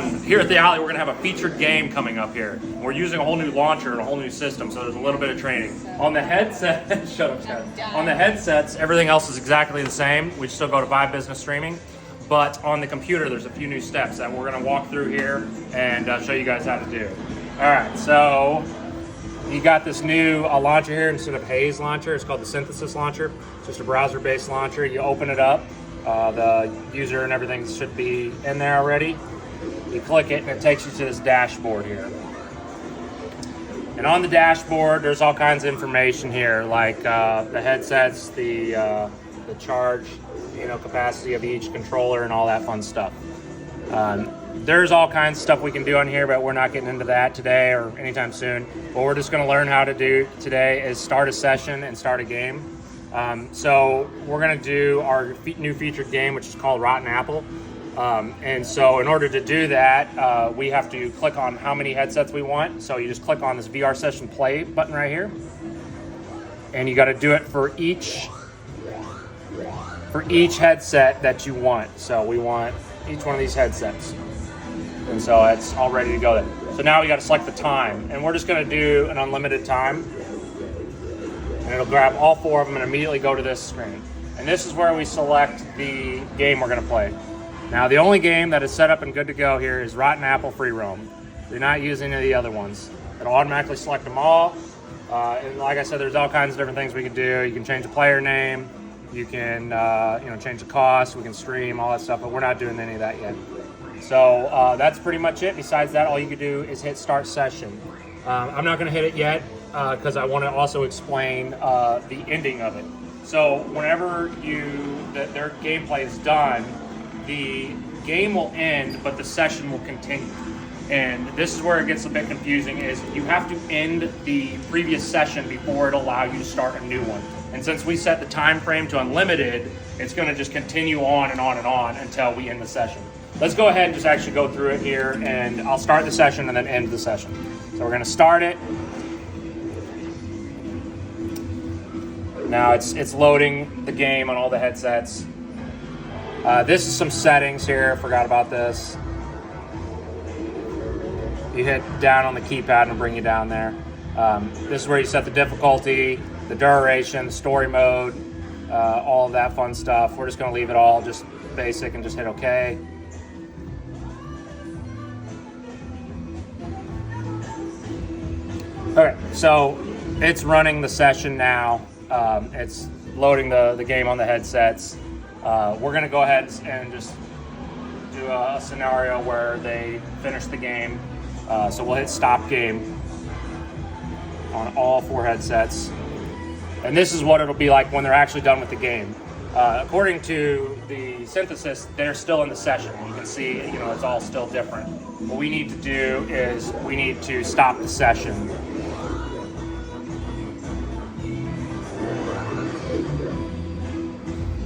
Here at the Alley, we're going to have a featured game coming up here. We're using a whole new launcher and a whole new system, so there's a little bit of training. On the headset, shut up, Chad. On the headsets, everything else is exactly the same. We still go to Vive Business Streaming. But on the computer, there's a few new steps that we're going to walk through here and show you guys how to do. All right, so you got this new launcher here instead of Haze launcher. It's called the Synthesis launcher. It's just a browser-based launcher. You open it up. The user and everything should be in there already. You click it and it takes you to this dashboard here. And on the dashboard, there's all kinds of information here, like the headsets, the charge, capacity of each controller and all that fun stuff. There's all kinds of stuff we can do on here, but we're not getting into that today or anytime soon. What we're just going to learn how to do today is start a session and start a game. So we're going to do our new featured game, which is called Rotten Apple. And so in order to do that, we have to click on how many headsets we want. So you just click on this VR Session Play button right here. And you got to do it for each headset that you want. So we want each one of these headsets. And so it's all ready to go there. So now we got to select the time. And we're just going to do an unlimited time. And it'll grab all four of them and immediately go to this screen. And this is where we select the game we're going to play. Now, the only game that is set up and good to go here is Rotten Apple Free Roam. Do not use any of the other ones. It'll automatically select them all. And like I said, there's all kinds of different things we can do. You can change the player name. You can, change the cost. We can stream, all that stuff, but we're not doing any of that yet. So that's pretty much it. Besides that, all you can do is hit Start Session. I'm not going to hit it yet because I want to also explain the ending of it. So whenever their gameplay is done, the game will end, but the session will continue. And this is where it gets a bit confusing, is you have to end the previous session before it'll allow you to start a new one. And since we set the time frame to unlimited, it's going to just continue on and on and on until we end the session. Let's go ahead and just actually go through it here, and I'll start the session and then end the session. So we're going to start it. Now it's loading the game on all the headsets. This is some settings here. Forgot about this. You hit down on the keypad and it'll bring you down there. This is where you set the difficulty, the duration, the story mode, all of that fun stuff. We're just going to leave it all just basic and just hit OK. Okay, so it's running the session now. It's loading the game on the headsets. We're going to go ahead and just do a scenario where they finish the game. So we'll hit Stop Game on all four headsets. And this is what it'll be like when they're actually done with the game. According to the Synthesis, they're still in the session. You can see, it's all still different. What we need to do is we need to stop the session.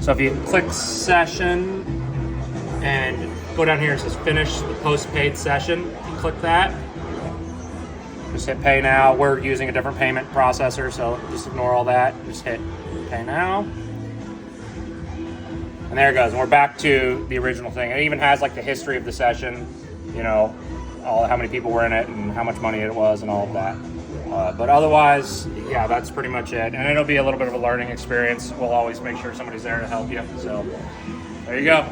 So if you click Session and go down here, it says Finish the Postpaid Session. If you click that, just hit Pay Now. We're using a different payment processor, so just ignore all that. Just hit Pay Now. And there it goes. And we're back to the original thing. It even has like the history of the session, how many people were in it and how much money it was and all of that. But otherwise, yeah, that's pretty much it. And it'll be a little bit of a learning experience. We'll always make sure somebody's there to help you. So there you go.